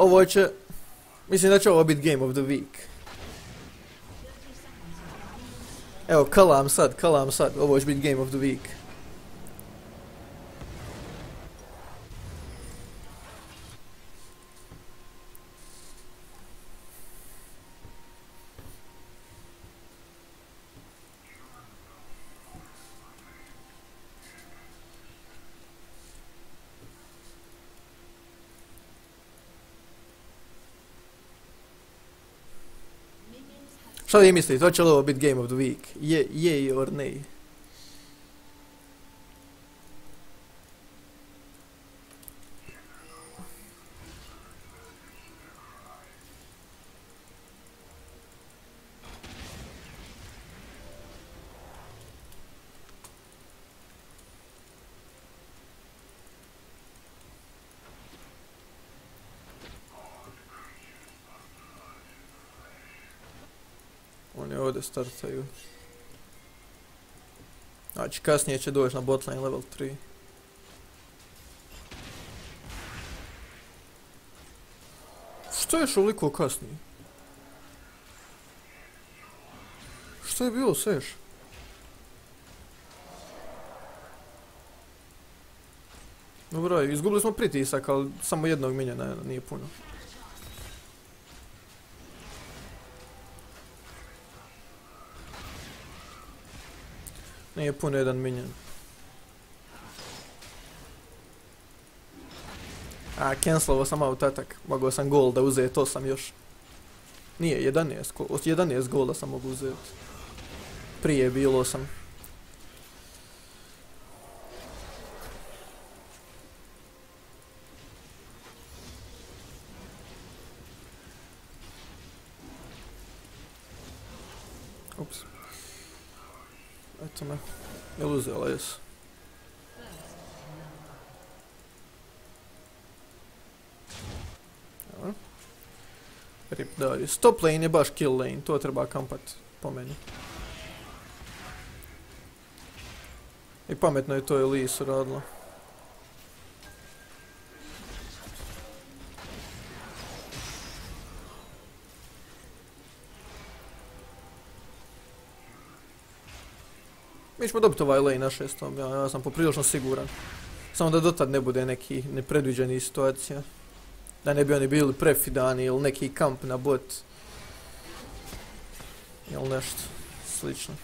Ovo će... Mislim da će ovo biti Game of the Week. Evo, kalam sad. Ovo će biti Game of the Week. Šta vi mislite, hoće li ovo biti Game of the Week? Je or nej? Oni ovdje startaju. Znači kasnije će doći na botlane level 3. Što je šoliko kasnije? Što je bilo seš? Dobro, izgubili smo pritisak, ali samo jednog minjena nije puno. Nije puno jedan minjen. Cancelovo sam out attack. Mogao sam gol da uzeti 8 još. Nije, 11. Od 11 gola sam mogu uzeti. Prije je bilo 8. Ups. Eto me. Jel uzela jesu? Rip Darius. Top lane je baš kill lane, to treba kampat po meni. I pametno je to Elise uradila. Mi ćemo dobiti ovaj lane na 6. Ja sam poprilično siguran. Samo da dotad ne bude neki nepredviđeni situacija. Da ne bi oni bili prefidani ili neki kamp na bot. Ili nešto slično.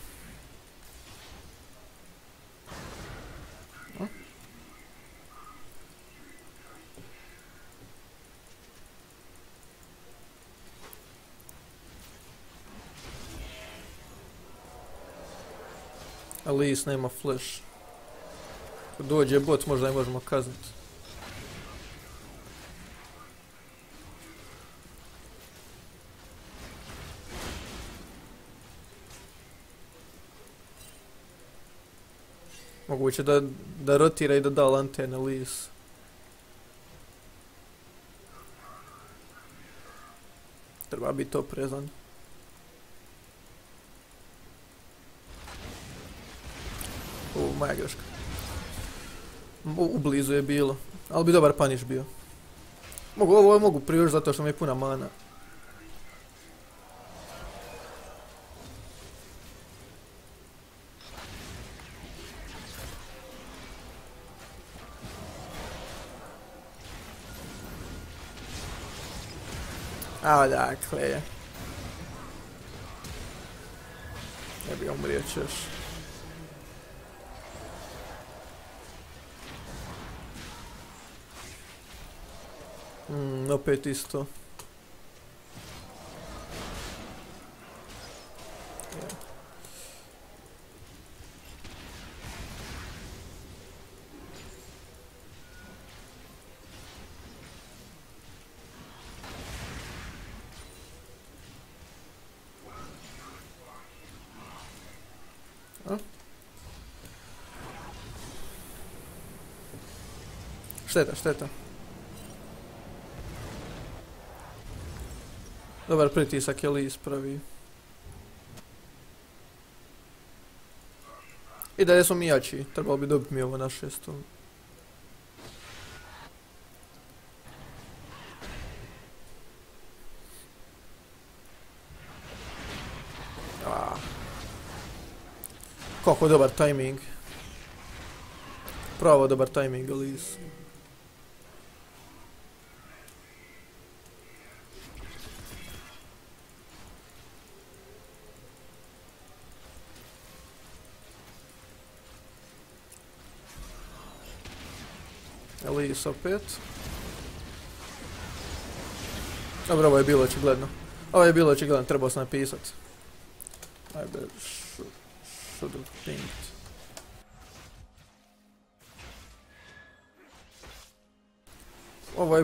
Elise nema flash. Ako dođe bot možda i možemo kazniti. Moguće da rotira i da da lantern Elise. Treba biti oprezan. Moja greška. U blizu je bilo. Ali bi dobar punish bio. Ovo mogu priući zato što mi je puna mana. A dakle. Ne bi umrio još. Opet isto. Šteta. Dobar pritisak je li ispravi. I dalje smo mi jači, trebalo bi dobiti mi ovo na 6. Kako dobar tajming. Pravo dobar tajming, Elise. Elise opet. Dobro, ovo je bilo očigledno. Ovo je bilo očigledno, trebao sam napisat. Ajde, should have thinked. Ovo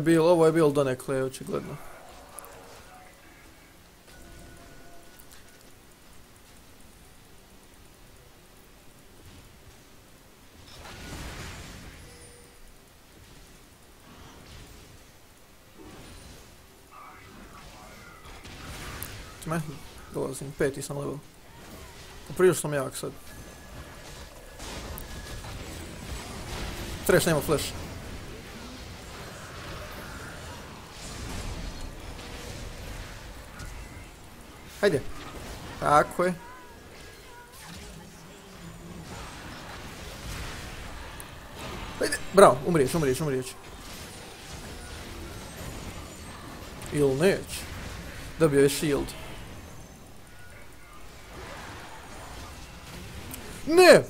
je bilo donekle očigledno. Dolazim, 5. sam level. Poprilično sam jak sad. Trash nema flash. Hajde. Tako je. Hajde. Bravo, umrijeć. Ili neć. Dobio je shield. Ne!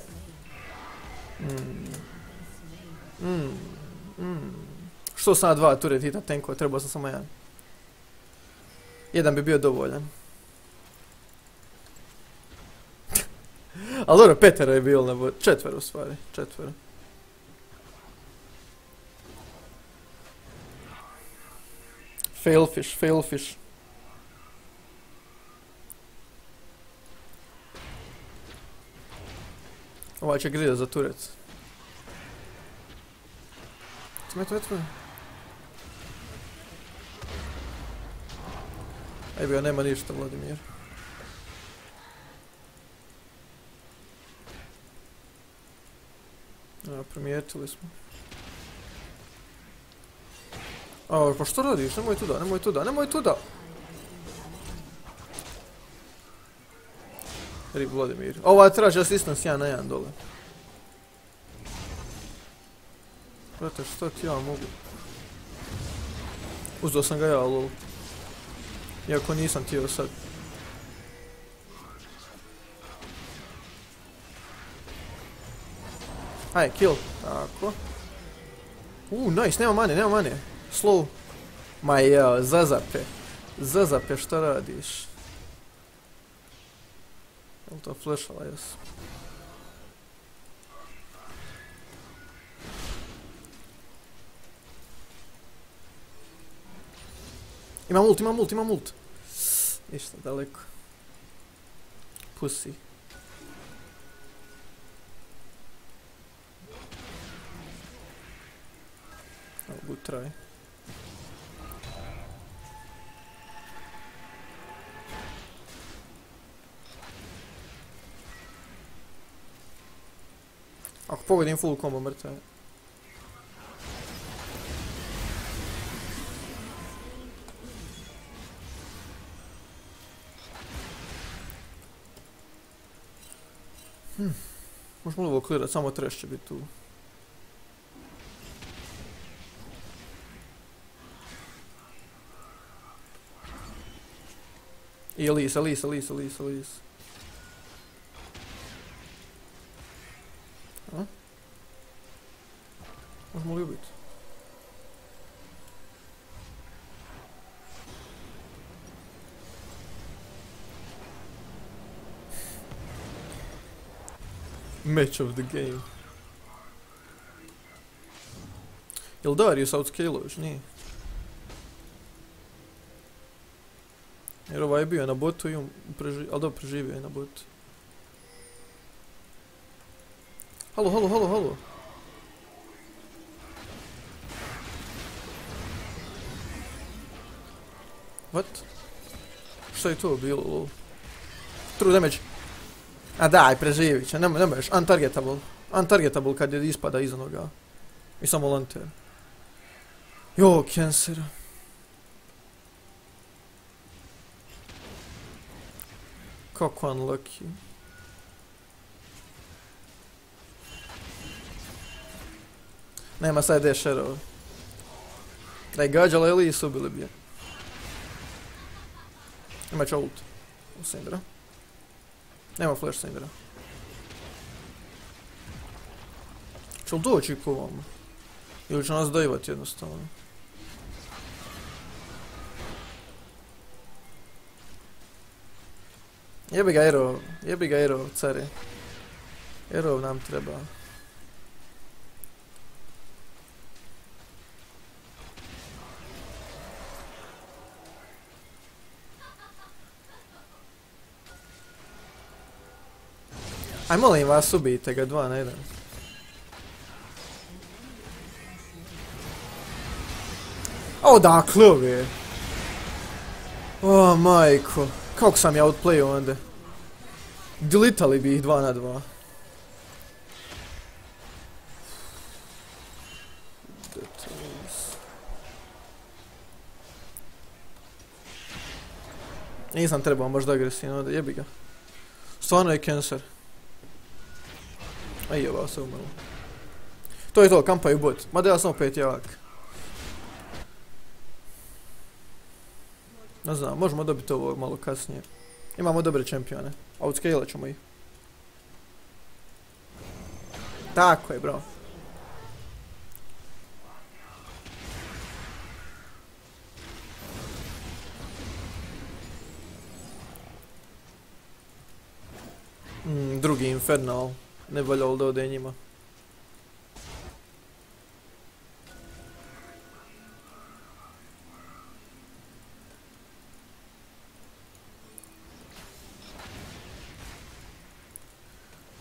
Što sam na 2 turetita tenkova, trebao sam samo jedan. Jedan bi bio dovoljan. Ali dobro, 5 je bilo na botu. 4 u stvari, 4. Failfish. Ovaj će grida za turec. Tme. Aj bio, nema ništa, Vladimir. Primijetili smo. Pa što radiš? Nemoj tuda! Rip Vladimir. Ova traži assistance 1 na 1 dole. Brate, što ti ja mogu? Uzeo sam ga ja, lol. Iako nisam htio sad. Aj, kill. Tako. Nice, nema mane. Slow. Ma jao, Zazape, šta radiš? Jel to flashala, jes? Imam ult. Ništa, daleko. Pussy. Good try. Ako pogodim full combo, mrtva je. Možemo li ovo klirat, samo trash će biti tu. I Elise. Možemo li ubiti? Match of the game. Jel Darius outscale-o još? Nije. Jer ovaj je bio na botu i on ali dobro preživio je na botu. Halo. What? Što je to bilo, lol? True damage. A daj, preživit će, ne možeš, untargetable kad je ispada iza noga. I samo lanter. Jo, cancer. Kako unlucky. Nema sad D-Sharova. Da je gađala Elise, ubili bi je. Ima će ult. U Syndra. Nema flash Syndra. Će li doći ko ovamo? Ili će nas dojivati jednostavno? Jebi ga Aero, care. Aero nam treba. Aj molim vas, ubijte ga 2 na 1. Odakle ove? O majko. Kako sam ja outplayao onda? Delitali bi ih 2 na 2. Nisam trebao možda agresivno onda, jebi ga. Stvarno je cancer. Aj jeba se umrlo. To je to, kampaju bot. Mada ja sam opet jak. Ne znam, možemo dobiti ovo malo kasnije. Imamo dobre čempione. Outscale ćemo ih. Tako je, bro. Drugi Infernal. Ne voljelo da ode njima.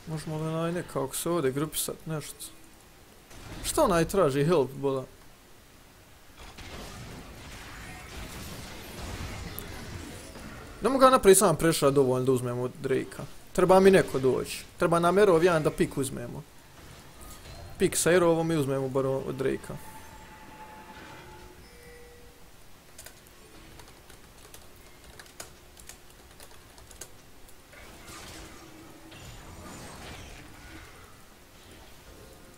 Možemo li onaj nekako se ovdje grupisat nešto? Šta onaj traži help, bola? Ne mogu ga napraviti sam prešla dovoljno da uzmemo Drakea. Treba mi neko doći. Treba nam Aerov jedan da pik uzmemo. Pik sa Aerovom i uzmemo bar od Drakea.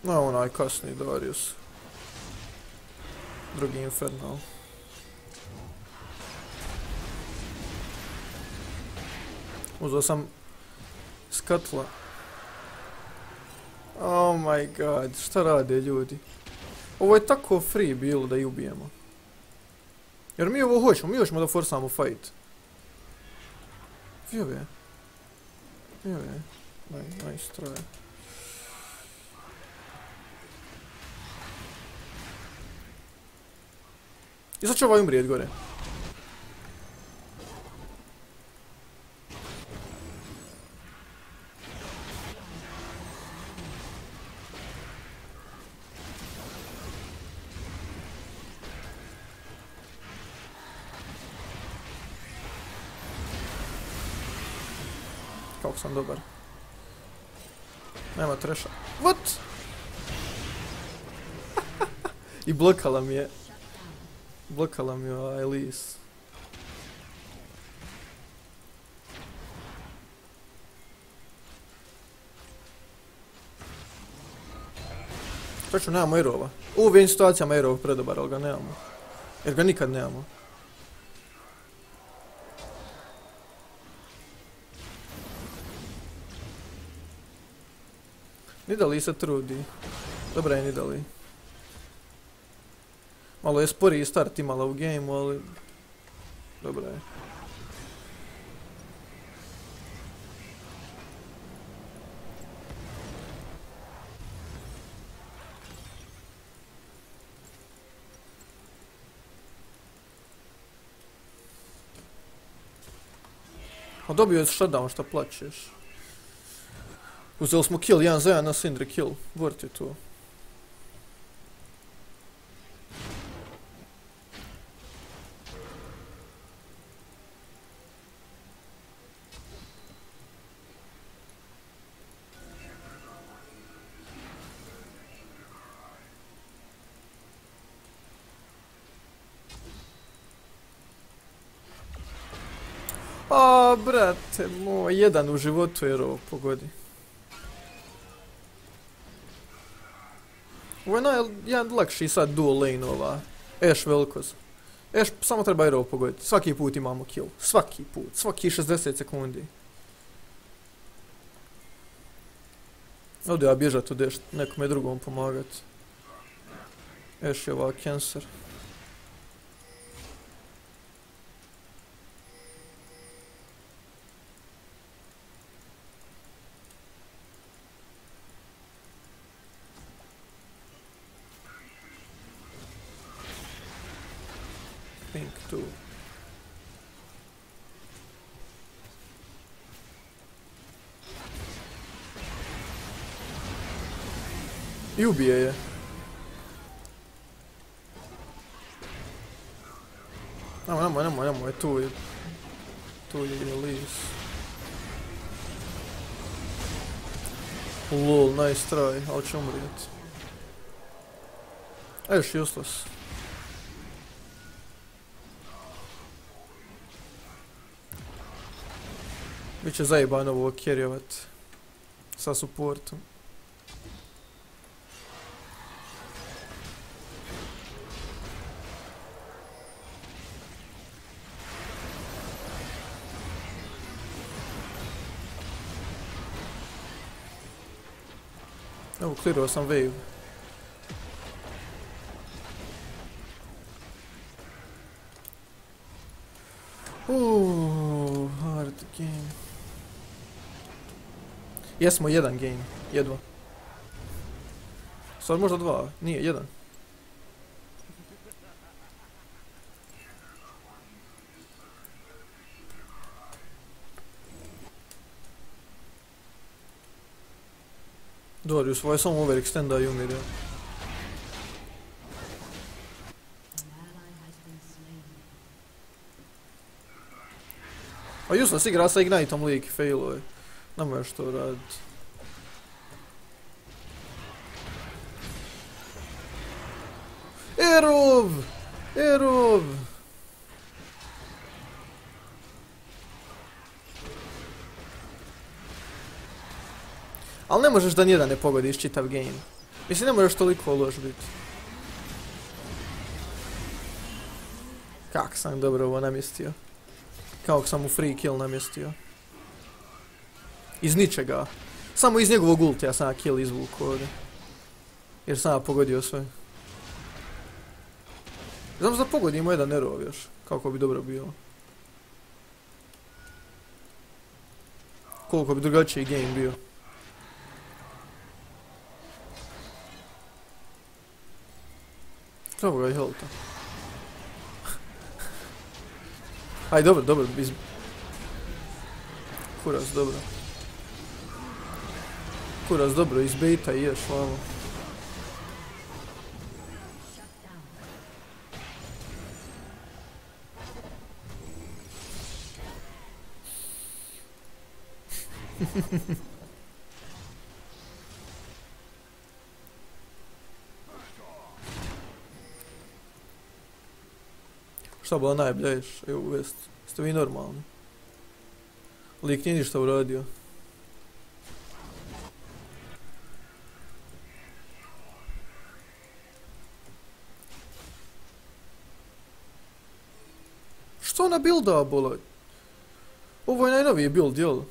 No, onaj kasni Darius. Drugi Infernal. Uzeo sam Skatla. Oh my god, šta rade ljudi? Ovo je tako free bilo da ih ubijemo. Jer mi ovo hoćemo, mi hoćemo da forsamo fight. Vidio je. Nice try. I sad će ovaj umrijet gore. Kako sam dobar. Nema treša. What? I blokala mi je. Blokala mi je Elise. Točno, nemamo Aerova. U ovim situacijama Aerov predobar, ali ga nemamo. Jer ga nikad nemamo. Nidali se trudi. Dobra je Nidali. Malo je sporiji start imala u gameu, ali dobra je. A dobio je shutdown, šta plaćeš? Uzeli smo kill 1 za 1 na Syndra kill. Worth je to. A, brate moj, jedan u životu jer ovo pogodi. Ovo je najlakši sad dual lane-ova. Ashe Vel'Koz. Ashe samo treba aero pogoditi. Svaki put imamo kill. Svaki put. Svaki 60 sekundi. Ovdje ja bježat od Ashe, nekome drugom pomagat. Ashe je ova cancer. Pink tu. I ubije je. Nemoj, tu je Elise. Lol, nice try, ali će umrijet. Ashe useless. Biće zajebano ovo carryovat sa supportom. Evo, clearao sam wave. Hard game. Jesmo jedan game, jedva. Sad možda dva, nije, jedan. Dorius, ovo je samo overextenda i umire. A useless igra sa Igniteom lik, failo je. Nemoj što radit. Erov! Ali ne možeš da nijedan ne pogodiš čitav game. Mislim, ne možeš toliko loš biti. Kak sam dobro ovo namjestio. Kako sam mu free kill namjestio. Iz ničega. Samo iz njegovog ultija sam kill izvuku ovdje. Jer sam pogodio sve. Znam da pogodimo jedan erov još. Kako bi dobro bilo. Koliko bi drugačiji game bio. Treba ga i helta. Aj, dobro, Kuras, dobro, izbejta i ješ, vamo. Šta bila najbolja iš? Evo uvest. Ste vi normalni? Lik nije ništa uradio. Što ona builda, bola? Ovo je najnoviji build, jel?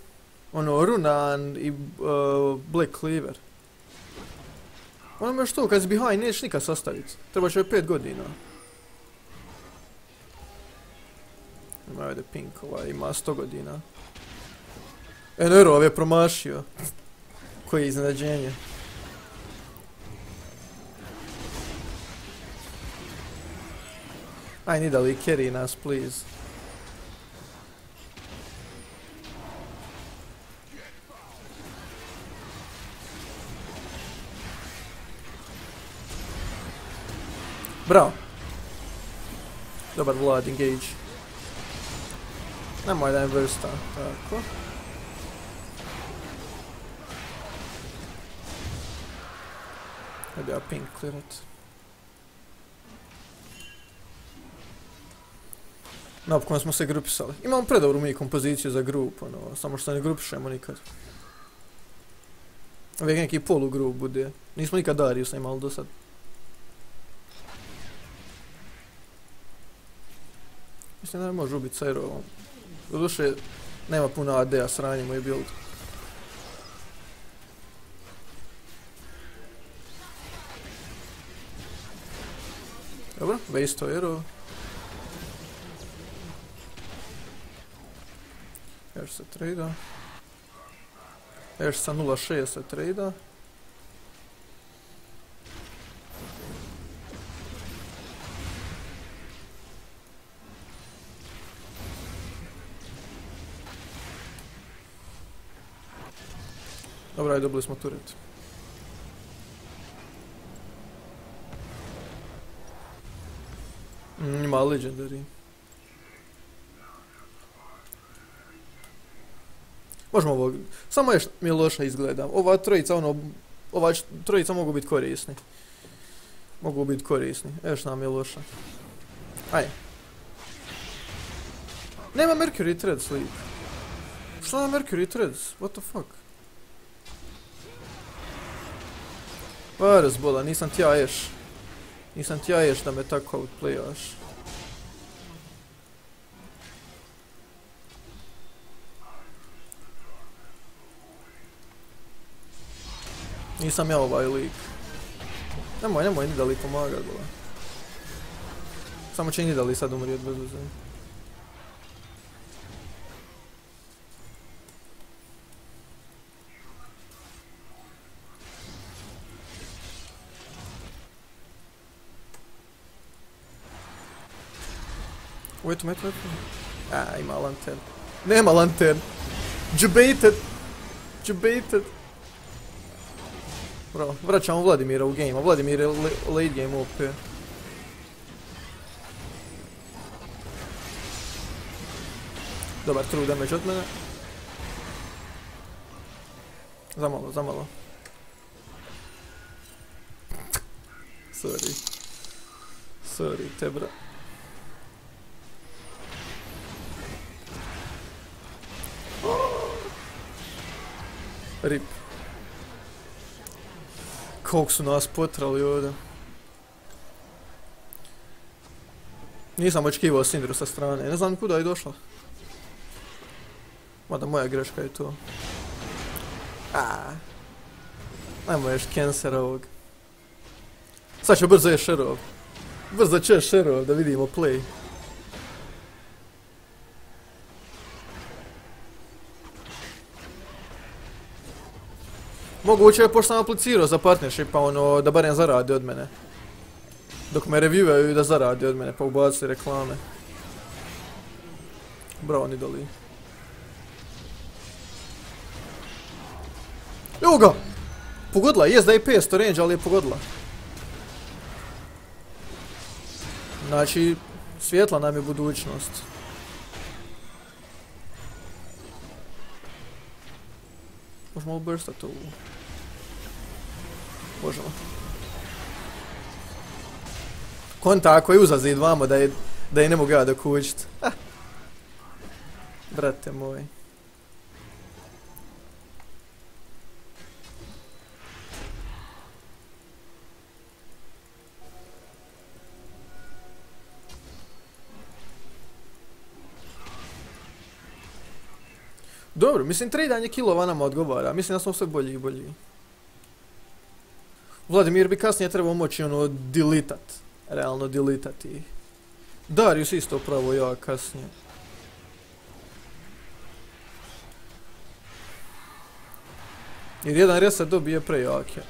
Ono, Runan i Black Cleaver. Ono me što, kad si behind nećeš nikad sastaviti. Treba će 5 godina. Ajde, Pink, ima 100 godina. Nerov je promašio. Koje iznenađenje. I need a li carry nas, please. Bravo. Dobar Vlad, engage. Nemoj da je vrsta, tako. Hajde ja ping clearat. Napokon smo se grupisali. Imamo predobru mi kompoziciju za grup, ono, samo što ne grupišemo nikad. Uvijek neki polugrup bude. Nismo nikad Dariusa imali do sad. Mislim da ne može ubiti sa Aerovom. Doduše, nema puno AD-a, sranje moj build. Dobro, waste Aero. Još se trada. Još sa 0.6 se trada. Dobro, ajde, dobili smo turret. Ima legendary. Možemo ovog, samo još mi loša izgleda. Ova trojica, ova trojica mogu biti korisni. Mogu biti korisni, još nam je loša. Ajde. Nema Mercury Threads, lik. Što na Mercury Threads? What the fuck? Varas bola, nisam ti ja ješ. Nisam ti ja ješ da me tako outplayaš. Nisam ja ovaj lik. Nemoj Nidali pomagat, bola. Samo će Nidali sad umrijet bez veze. Wait. Ima lantern. Nema lantern. Jebaited. Bro, vraćamo Vladimira u game, a Vladimir je late game OP. Dobar true damage od mene. Zamalo. Sorry, tebra. Rip. Koliko su nas potrali ovdje. Nisam očekivao Syndru sa strane, ne znam kuda je došla. Mada moja greška je to. Ajmo još cancer ovog. Sad ću brzo je Sherov. Brzo će Sherov da vidimo play. Moguće je pošto sam aplicirao za partnership, pa ono, da barem zaradi od mene. Dok me reviewaju i da zaradi od mene, pa ubaci reklame. Bravo, Nidali. Evo ga! Pogodila, jest da je 500 range, ali je pogodila. Znači, svjetla nam je budućnost. Možemo ubrstati ovu. Možemo. Konta ako je uza zid vamo da je ne mogu ja dokućit. Brate moj. Dobro, mislim tradanje killova nama odgovara, mislim da smo sve bolji i bolji. Vladimir bi kasnije trebao moći ono deletat, realno deletati. Darius isto pravo ja kasnije. Jer jedan reset dobije prejake.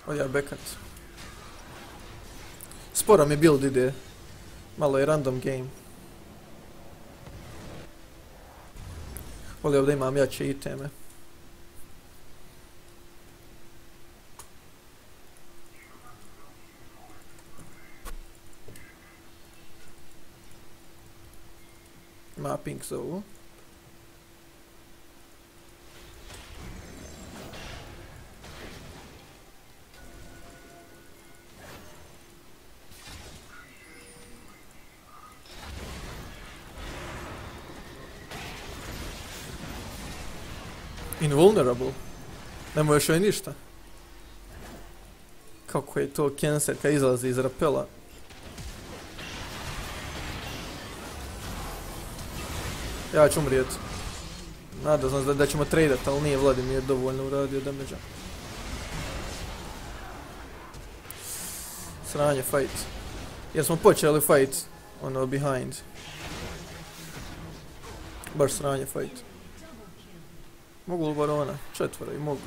Odja bekat. Sporo mi build ide. Malo je random game. Volio da imam jače iteme. Mapping za ovo. Invulnerable. Ne možeš joj ništa. Kako je to cancel kad izlazi iz rapela. Ja ću umrijet. Nadao sam se da ćemo tradat, ali nije Vladimir dovoljno uradio damage-a. Sranje fight. Jer smo počeli fight, ono, behind. Baš sranje fight. Mogu li barona? 4 i mogu.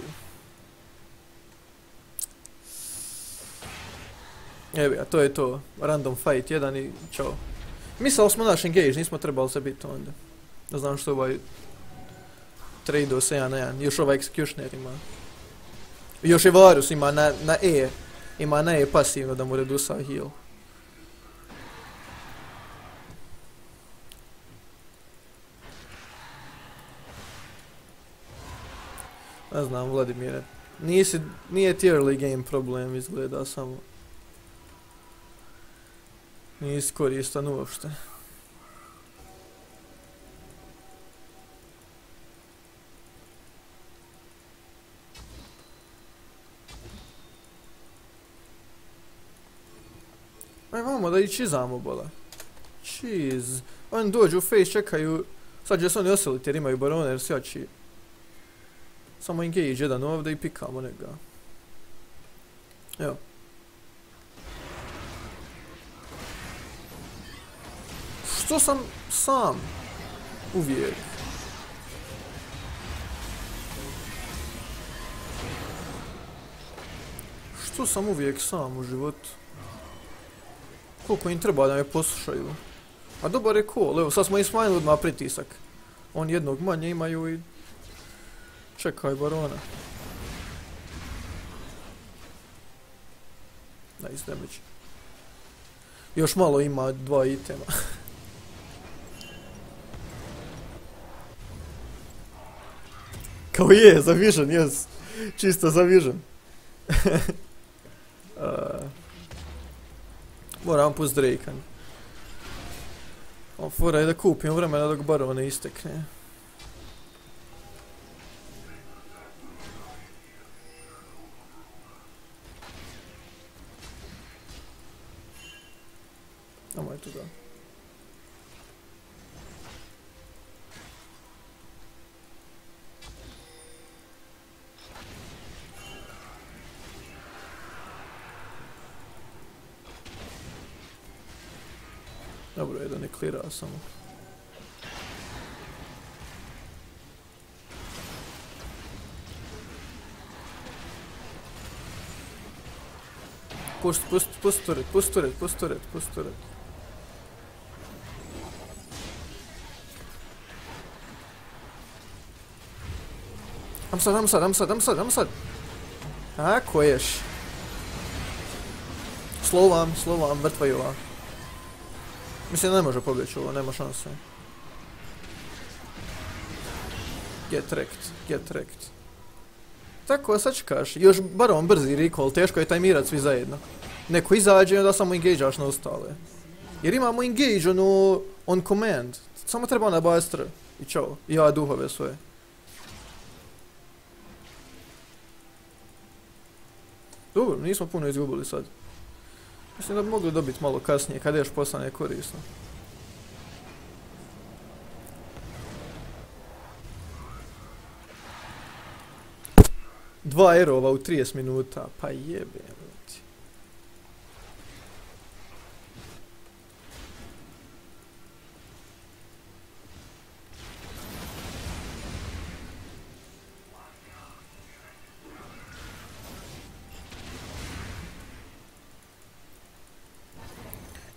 Evo ja, to je to. Random fight, 1 i čao. Mislili smo naš engage, nismo trebali se biti onda. Ne znam što ovaj trade-o se 1 na 1. Još ovaj executioner ima. Još i Varus ima na E. Ima na E pasivno da mu redusa heal. Ne znam, Vladimire. Nije tier li game problem, izgleda samo. Nije iskoristan uopšte. Aj vamo da i čizamo bola. Cheese. Oni dođu u face, čekaju. Sad će se oni oseliti jer imaju barone jer sjači. Samo engage jedan ovdje i pikamo njega. Evo. Što sam sam? Uvijek. Što sam uvijek sam u životu? Koliko im treba da me poslušaju? A dobar je call, evo sad smo i smanjili odmah pritisak. On jednog manje imaju i... Čekaj barona. Nice damage. Još malo ima 2 itema. Kao je, za vision, jes. Čisto za vision. Moram pust Drake-a. Fora je da kupim vremena dok barona istekne. Amo je tu da. Dobro je da ne klira samo. Pust turret. I'm sad. Ako ješ. Slovam, mrtva je ova. Mislim da ne može pobjeći ovo, nema šanse. Get wrecked. Tako, sačekaš. Još baron brzi recall, teško je tajmirat svi zajedno. Neko izađe i onda samo engage-aš na ostale. Jer imamo engage on command. Samo treba na bastr. I čao. I ja duhove svoje. Dobro, nismo puno izgubili sad. Mislim da bi mogli dobiti malo kasnije, kada još postane korisno. Dva erova u 30 minuta, pa jebem ti.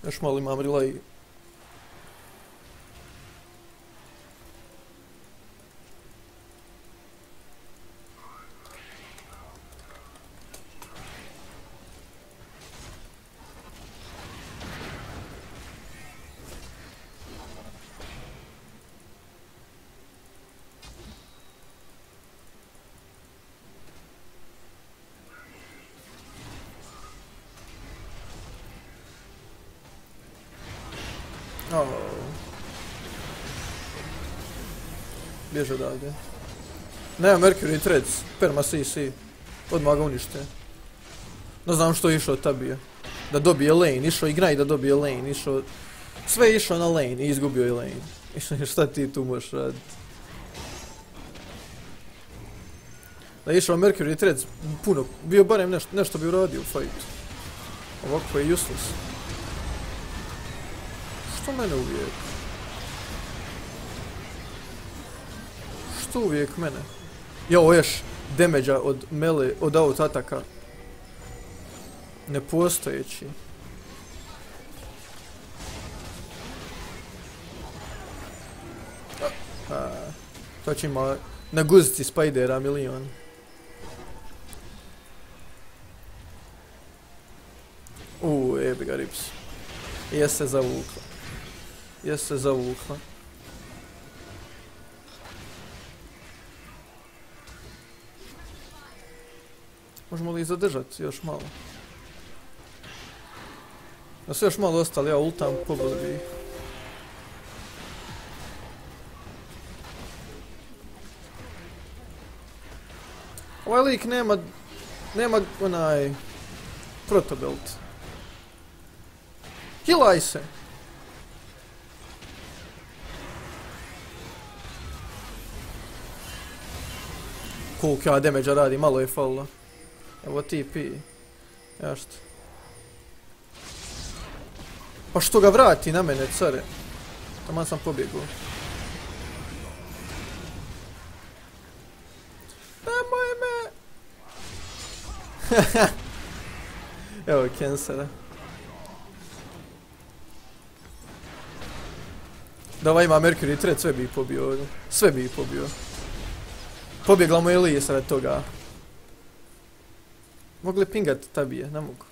Još malo imam relay. Bježe odavde. Nema Mercury Threads, perma CC. Odmah ga unište. Ne znam što je išao tabija. Da dobije lane, išao Ignite da dobije lane, išao... Sve je išao na lane i izgubio je lane. Šta ti tu možeš raditi? Da je išao Mercury Threads, puno, bio barem nešto bi uradio u fajtu. Ovako je useless. Što mene uvijek? Što uvijek mene? Jo, još damage-a od melee, od out ataka. Nepostojeći. To će ima na guzici Spidera milion. Jebi ga rips. Jes se zavukla. Jes se zavukla. Možemo li ih zadržati još malo? Da su još malo ostali, ja ultam, pobili bi ih. Ovaj lik nema onaj protobelt. Healaj se! Koliko ja damage-a radi, malo je fallo. Evo TP. Jašto. Pa što ga vrati na mene, care? Taman sam pobjegao. Nemoj me! Evo cancera. Da ovaj ima Mercury Thread, sve bi ih pobio ovdje. Sve bi ih pobio. Pobjegla mu je Elise radi toga. Mogli pingat tabije, ne mogu.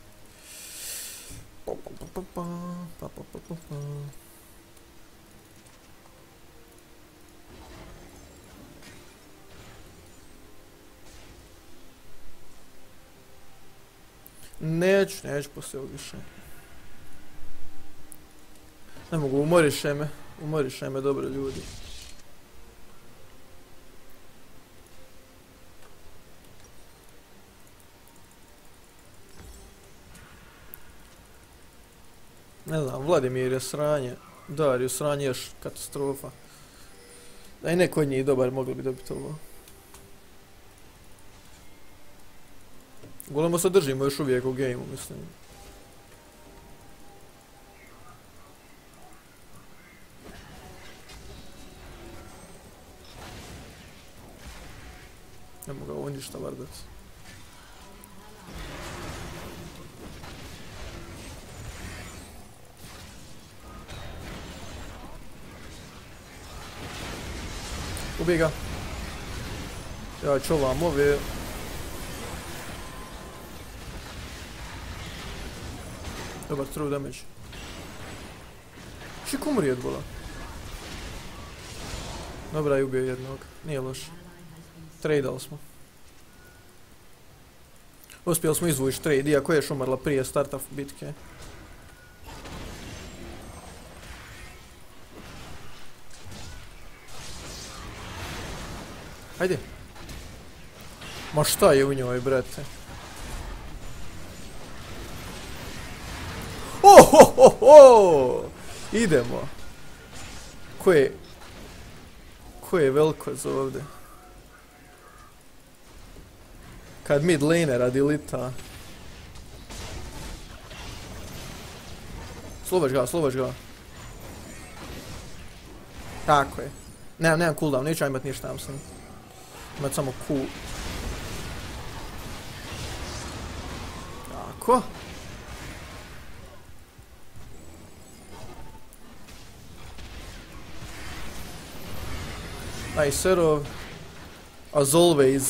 Neću poslije ovog više. Ne mogu, umoriše me dobro ljudi. Ne znam, Vladimir je sranje, Darius sranje još katastrofa. Da i neko od njih dobar mogli bi dobiti ovo. Golemo se držimo još uvijek u gameu, mislim. Ne mogu ovo ništa vardat. Ubij ga. Ja čovam ove. Dobar true damage. Čik umri od bola. Dobra, je ubio jednog. Nije loš. Tradeali smo. Uspjeli smo izvući trade, iako je još umrla prije starta bitke. Hajde. Ma šta je u njoj, brate? Idemo. Ko je velikoz ovdje? Kad mid laner radi lita. Slovaš ga. Tako je. Nemam cooldown, neću imat ništa, mislim. Imat samo cool. Tako. Nice serov. As always.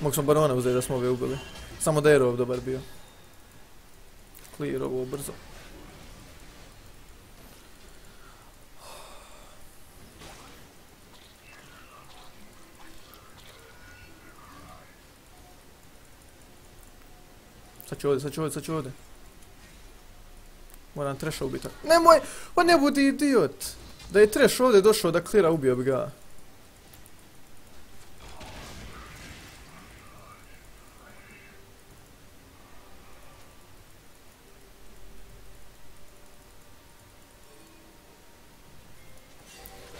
Mogu smo barona uzeti da smo ove ubili. Samo da je rov dobar bio. Clear ovo brzo. Sad ću ovdje. Moram treša ubiti. Nemoj! Pa ne budi idiot! Da je Trash ovdje došao da klira, ubio bi ga.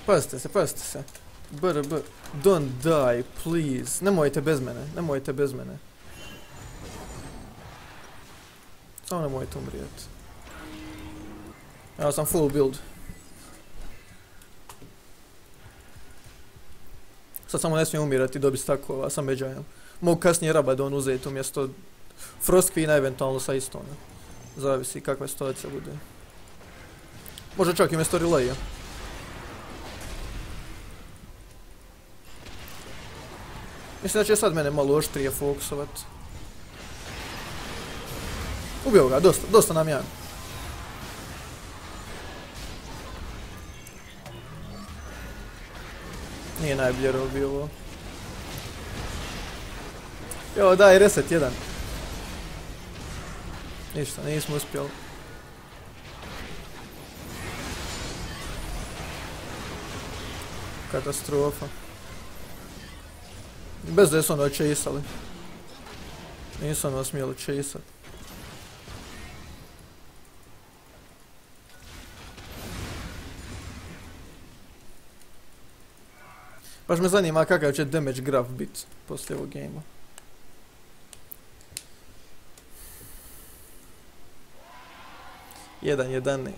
Pazite se, pazite se. BRB. Don't die, please. Nemojte bez mene, nemojte bez mene. Samo nemojte umrijeti. Ja sam full build. Sad samo ne smijem umirati i dobiti stakova sa Medjajem. Mogu kasnije Rabadon uzeti umjesto Frostqueena, eventualno sa Istona. Zavisi kakva situacija bude. Može čak i umjesto Relaya. Mislim da će sad mene malo oštrije fokusovat. Ubio ga, dosta nam jedan. Nije najbolje robio ovo. Jo, daj, reset jedan. Ništa, nismo uspjeli. Katastrofa. Bez da su ono chaseali. Nisu ono smjeli chaseat. Baš me zanima kakav će damage graph bit poslije ovog gamea. Jedan 11.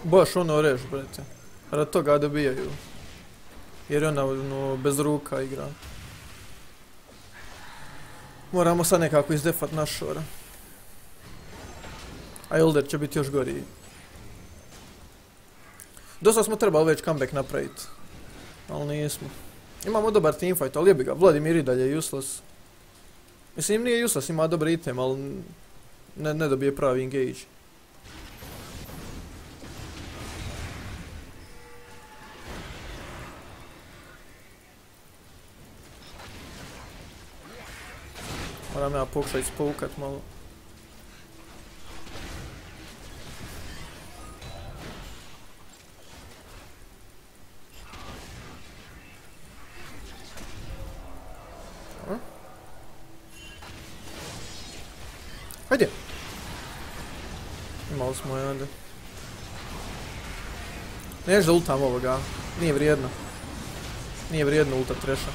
Baš ono rež, brate. Rad toga dobijaju. Jer ona ono, bez ruka igra. Moramo sad nekako izdefat naš šora. A Elder će biti još gori. Dosta smo trebali već comeback napraviti. Ali nismo. Imamo dobar teamfight, ali jebi ga. Vladimir i dalje useless. Mislim, nije useless, ima dobar item, ali ne dobije pravi engage. Moram ja pokušaj spokat malo. Hajde! Imali smo je onda. Neš da ultam ovoga, nije vrijedno. Nije vrijedno ultat Thrasha.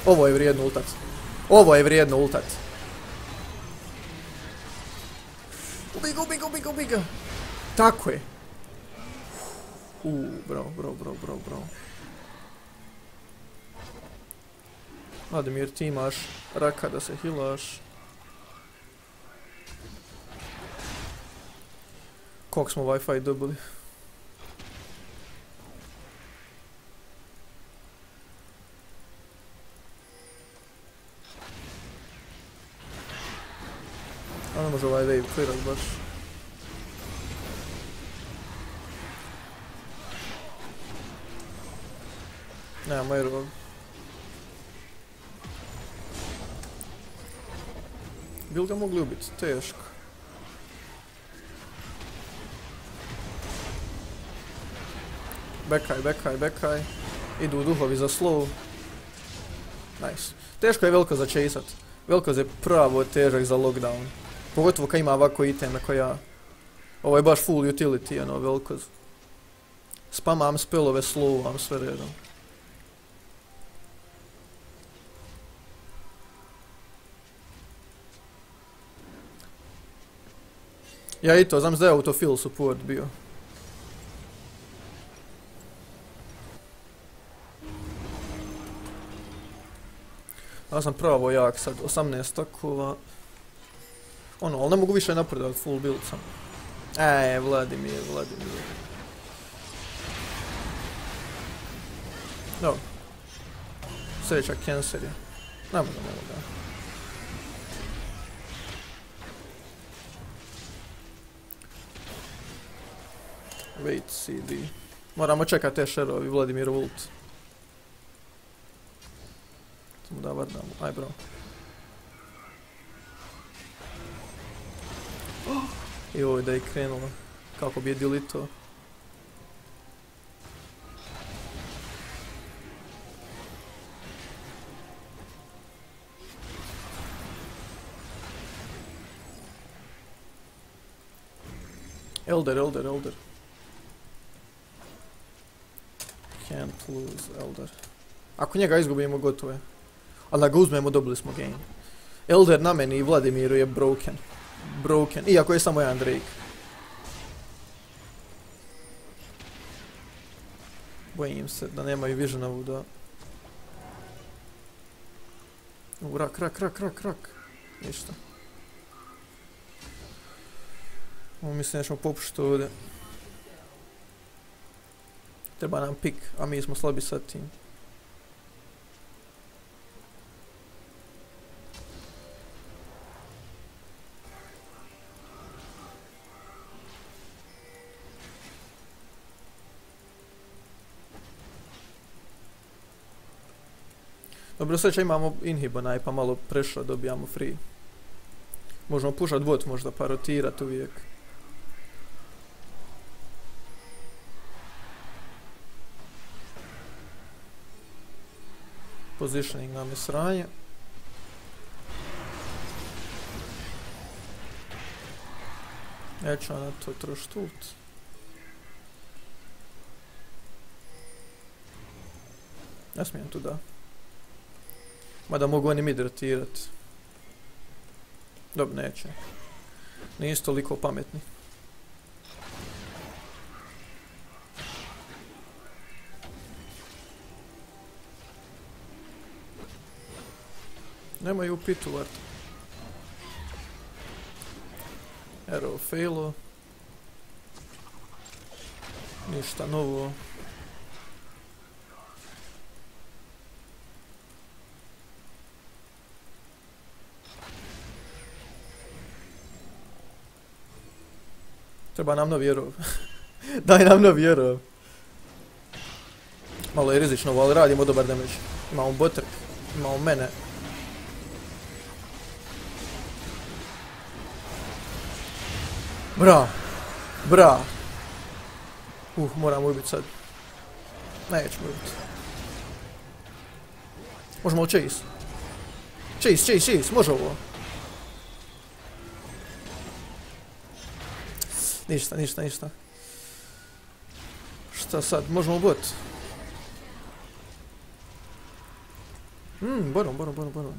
Ovo je vrijedno ultat. Ovo je vrijedno ultat. Ubi ga. Tako je. Bro. Vladimir, ti imaš raka da se healaš. Koliko smo Wi-Fi dobili? Ono može ovaj wave clearat baš. Nemamo airwall. Bil ga mogli ubiti, teško. Bekaj. Idu duhovi za slow. Nice. Teško je Velkoza chaseat. Velkoz je pravo težak za lockdown. Pogotovo kad ima ovako iteme ko ja. Ovo je baš full utility, ono, Velkoz. Spamam spellove, slowam sve redom. Ja i to, znam da je autofill support bio. Ja sam pravo jak sad, 18 stakova. Ono, ali ne mogu više napredovat, full build sam. Vladimir. Dobro. Sljedeća cancer je. Ne mogu. Wait, CD. Moramo čekati te šerovi, Vladimir ult. Samo da vardamo, aj bro. Joj, da je krenulo. Kako bi je dilito. Elder. Can't lose Elder. Ako njega izgubimo, gotovo je. Ali da ga uzmemo, dobili smo game. Elder na meni i Vladimiru je broken. Iako je samo jedan Drake. Bojim se da nemaju visionovu da... Rak. Ništa. Mislim da ćemo popušiti ovdje. Treba nam pik, a mi smo slabi sa tim. Dobro, sad imamo inhibonaj pa malo pressure dobijamo free. Možemo pušat bot možda pa rotirat uvijek. Positioning nam je sranje. Ja ću na to trošit ult. Ne smijem tu da. Mada mogu oni mid rotirat. Dobro, neće. Nisu toliko pametni. Nemaju pitu vart. Arrow failo. Ništa novo. Treba nam novi arrow. Daj nam novi arrow. Malo je rizično, ali radimo dobar damage. Imamo botrk, imamo mene. Bra. Moram ubit sad. Nećemo ubit. Možemo li chase? Chase, može ovo. Ništa. Šta sad, možemo bot. Borom.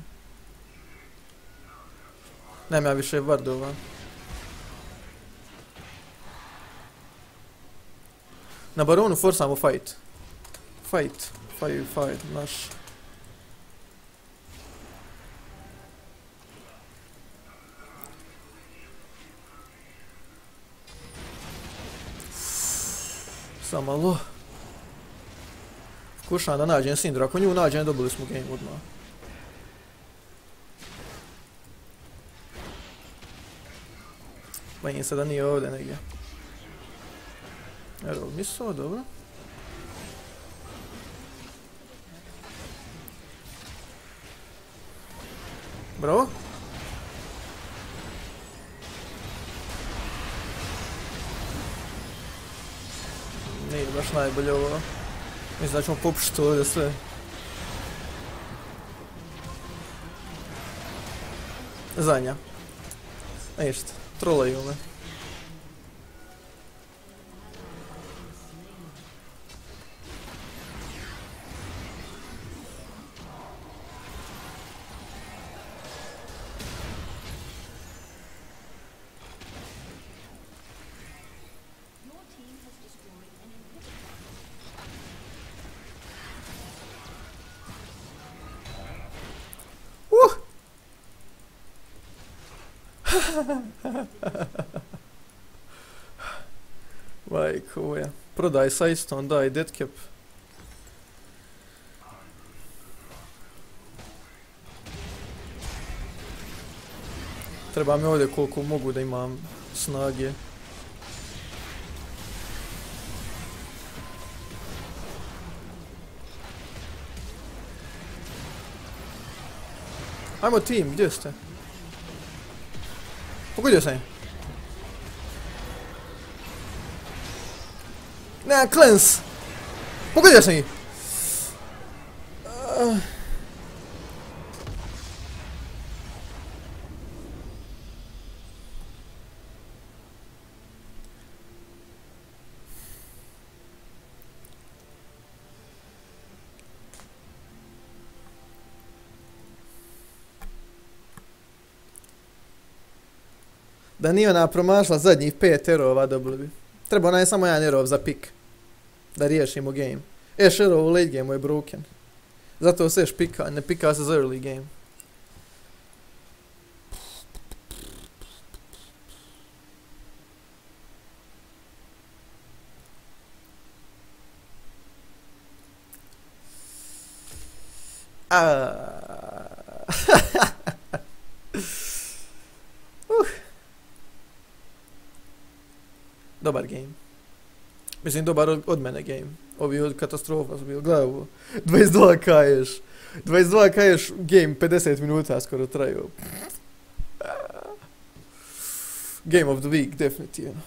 Nemam ja više vardova. Na baronu forsamo fight. Fight, naš. Samo malo. Kušam da nađem Syndra, ako nju nađem dobili smo game odmah. Bojim se da nije ovdje negdje. Evo, misao, dobro. Bravo. Nije baš najbolje ovo. Mislim da ćemo popušiti ovdje sve. Zadnja. Ništa, trolaju me. Majko moja. Prodaj Sajston, daj Deadcap. Treba mi ovdje koliko mogu da imam snage. Ajmo tim, gdje ste? Pogodio sam je. Ne, Cleanse! Pogodio sam ih! Da nije ona promašla zadnjih 5 erova dobili bi. Treba onaj samo jedan erov za pik. Da riješimo game. Erov u late game je broken. Zato se pika, ne pika se za early game. Dobar game. Mislim, dobar od mene game. Ovi od katastrofa su bili. Gledaj ovo. 22 kaješ. 22 kaješ game 50 minuta skoro traju. Game of the week, definitivno.